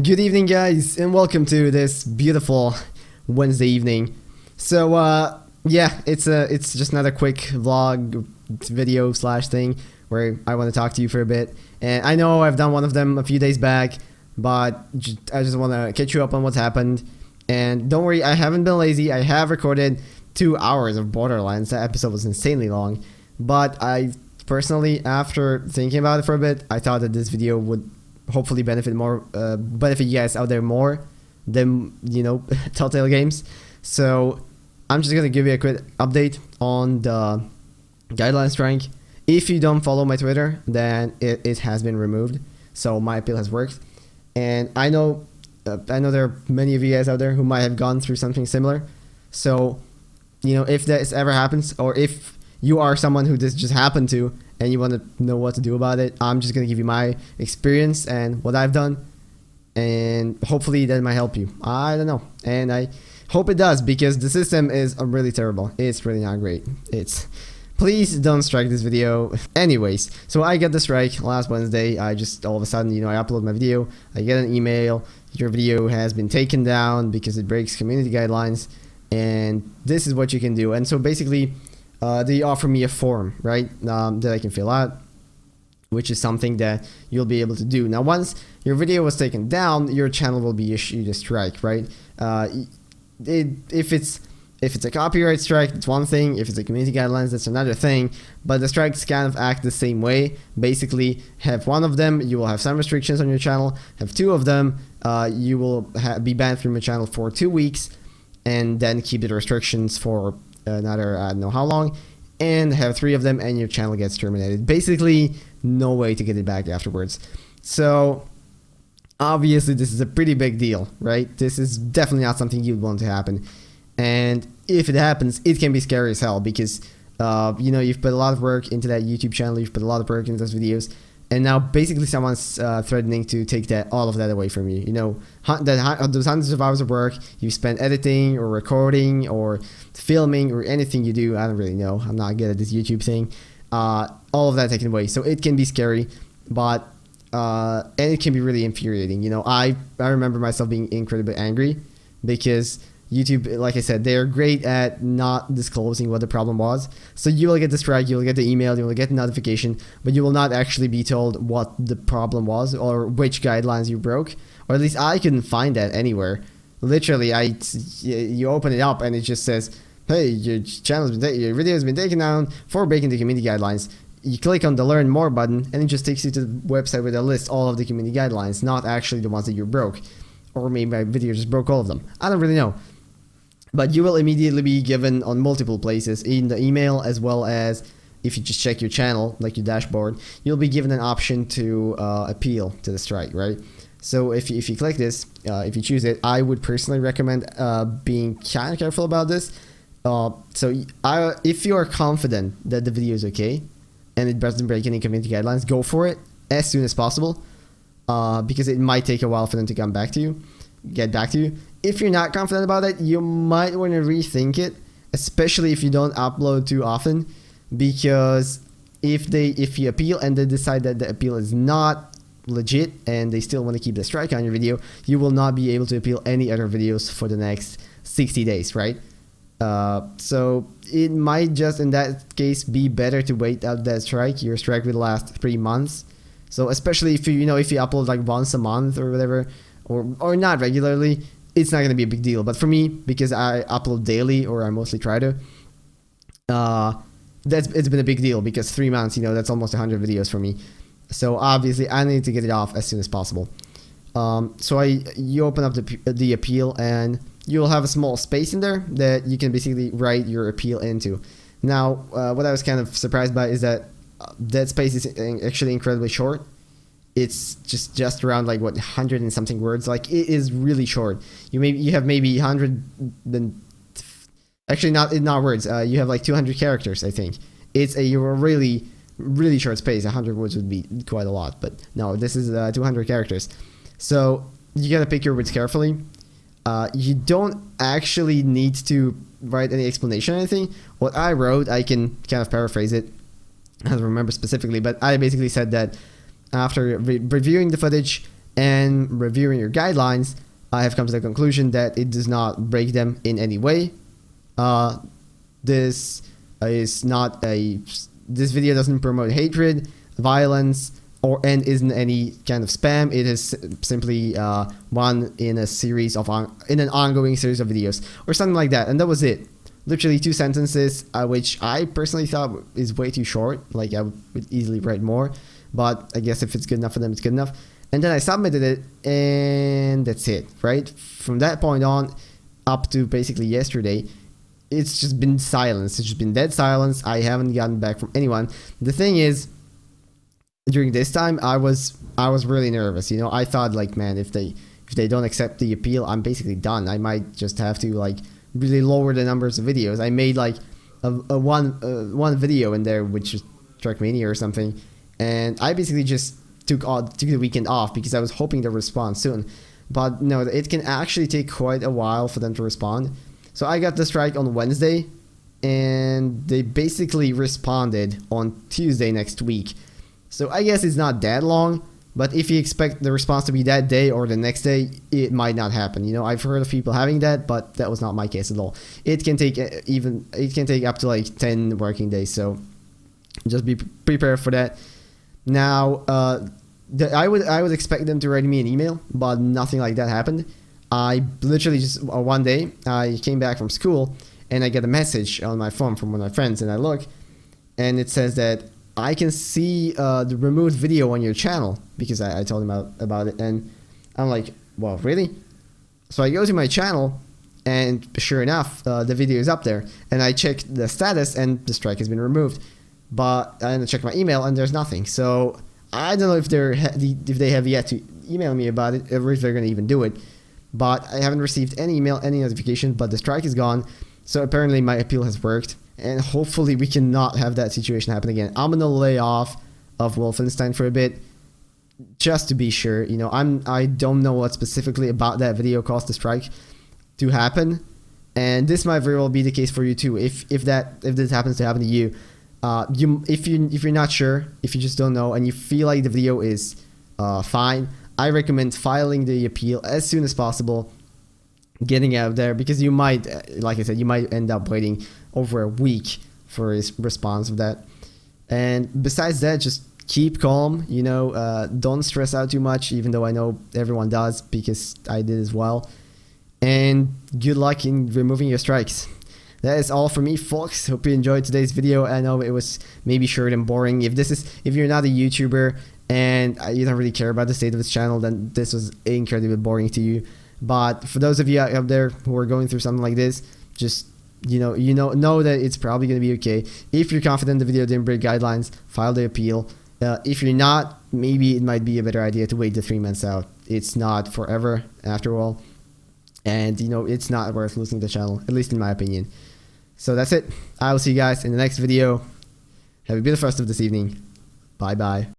Good evening, guys, and welcome to this beautiful Wednesday evening. So, yeah, it's just another quick vlog video slash thing where I want to talk to you for a bit. And I know I've done one of them a few days back, but I just want to catch you up on what's happened. And don't worry, I haven't been lazy. I have recorded 2 hours of Borderlands. That episode was insanely long, but I personally, after thinking about it for a bit, I thought that this video would hopefully benefit you guys out there more than Telltale Games. So I'm just gonna give you a quick update on the guideline strike. If you don't follow my Twitter, then it has been removed, so my appeal has worked. And I know there are many of you guys out there who might have gone through something similar. So if this ever happens, or if you are someone who this just happened to and you want to know what to do about it, I'm just going to give you my experience and what I've done, and hopefully that might help you. I don't know, and I hope it does, because the system is really terrible. It's really not great. Please don't strike this video. Anyways, so I get the strike last Wednesday. I just all of a sudden, I upload my video, I get an email, your video has been taken down because it breaks community guidelines, and this is what you can do. And so basically, they offer me a form, right, that I can fill out, which is something that you'll be able to do. Now, once your video was taken down, your channel will be issued a strike, right? If it's a copyright strike, that's one thing. If it's a community guidelines, that's another thing. But the strikes kind of act the same way. Basically, have one of them, you will have some restrictions on your channel. Have two of them, you will be banned from your channel for 2 weeks, and then keep the restrictions for another I don't know how long, and have 3 of them and your channel gets terminated. Basically, no way to get it back afterwards. So obviously this is a pretty big deal, right? This is definitely not something you'd want to happen, and if it happens, it can be scary as hell, because you've put a lot of work into that YouTube channel, you've put a lot of work into those videos, and now basically someone's threatening to take all of that away from you. Those hundreds of hours of work you spent editing or recording or filming or anything you do. I don't really know. I'm not good at this YouTube thing. All of that taken away. So it can be scary, but and it can be really infuriating. I remember myself being incredibly angry, because YouTube, like I said, they're great at not disclosing what the problem was. So you will get the strike, you will get the email, you will get the notification, but you will not actually be told what the problem was or which guidelines you broke. Or at least I couldn't find that anywhere. Literally, you open it up and it just says, hey, your video has been taken down for breaking the community guidelines. You click on the learn more button and it just takes you to the website where they list all of the community guidelines, not actually the ones that you broke. Or maybe my video just broke all of them. I don't really know. But you will immediately be given on multiple places in the email, as well as if you just check your channel, like your dashboard, you'll be given an option to appeal to the strike, right? So if you click this, if you choose it, I would personally recommend being kind of careful about this. If you are confident that the video is okay and it doesn't break any community guidelines, go for it as soon as possible, because it might take a while for them to get back to you. If you're not confident about it, you might want to rethink it, especially if you don't upload too often, because if you appeal and they decide that the appeal is not legit and they still want to keep the strike on your video, you will not be able to appeal any other videos for the next 60 days, right? So it might just in that case be better to wait out that strike. Your strike will last 3 months. So especially if you upload like once a month or whatever, or not regularly, it's not going to be a big deal. But for me, because I upload daily, or I mostly try to, it's been a big deal, because 3 months, that's almost 100 videos for me. So obviously I need to get it off as soon as possible. You open up the appeal, and you'll have a small space in there that you can basically write your appeal into. Now, what I was kind of surprised by is that that space is actually incredibly short. It's just around 100 and something words. Like, it is really short. You have maybe 100, then actually not words. You have 200 characters, I think. It's a really really short space. 100 words would be quite a lot, but no, this is 200 characters. So you gotta pick your words carefully. You don't actually need to write any explanation or anything. What I wrote, I can kind of paraphrase it. I don't remember specifically, but I basically said that after reviewing the footage and reviewing your guidelines, I have come to the conclusion that it does not break them in any way. This is not a. This video doesn't promote hatred, violence, and isn't any kind of spam. It is simply one in a series of in an ongoing series of videos or something like that, and that was it. Literally 2 sentences, which I personally thought is way too short. Like, I would easily write more, but I guess if it's good enough for them, it's good enough. And then I submitted it, and that's it, right? From that point on, up to basically yesterday, it's just been silence. It's just been dead silence. I haven't gotten back from anyone. The thing is, during this time, I was really nervous. You know, I thought, like, man, if they don't accept the appeal, I'm basically done. I might just have to, like, really lower the numbers of videos. I made like a one video in there, which is Trackmania or something, and I basically just took the weekend off because I was hoping to respond soon. But no, it can actually take quite a while for them to respond. So I got the strike on Wednesday, and they basically responded on Tuesday next week. So I guess it's not that long. But if you expect the response to be that day or the next day, it might not happen. You know, I've heard of people having that, but that was not my case at all. It can take up to like 10 working days. So just be prepared for that. Now, I would expect them to write me an email, but nothing like that happened. I literally just one day I came back from school and I get a message on my phone from one of my friends, and I look, and it says that I can see the removed video on your channel, because I told him about it, and I'm like, well, really? So I go to my channel, and sure enough, the video is up there, and I check the status, and the strike has been removed. But I check my email, and there's nothing. So I don't know if they have yet to email me about it, or if they're gonna even do it. But I haven't received any email, any notification. But the strike is gone, so apparently my appeal has worked. And hopefully we cannot have that situation happen again. I'm gonna lay off of Wolfenstein for a bit, just to be sure. You know, I don't know what specifically about that video caused the strike to happen, and this might very well be the case for you too. If this happens to happen to you, if you're not sure, if you just don't know, and you feel like the video is fine, I recommend filing the appeal as soon as possible, getting out there, because you might, like I said, you might end up waiting over a week for his response of that. And besides that, just keep calm, you know, don't stress out too much, even though I know everyone does, because I did as well. And good luck in removing your strikes. That is all for me, folks. Hope you enjoyed today's video. I know it was maybe short and boring. If you're not a YouTuber and you don't really care about the state of this channel, then this was incredibly boring to you. But for those of you out there who are going through something like this, just know that it's probably going to be okay. If you're confident the video didn't break guidelines, file the appeal. If you're not, maybe it might be a better idea to wait the 3 months out. It's not forever, after all, and you know, it's not worth losing the channel, at least in my opinion. So that's it. I will see you guys in the next video. Have a beautiful rest of this evening. Bye bye.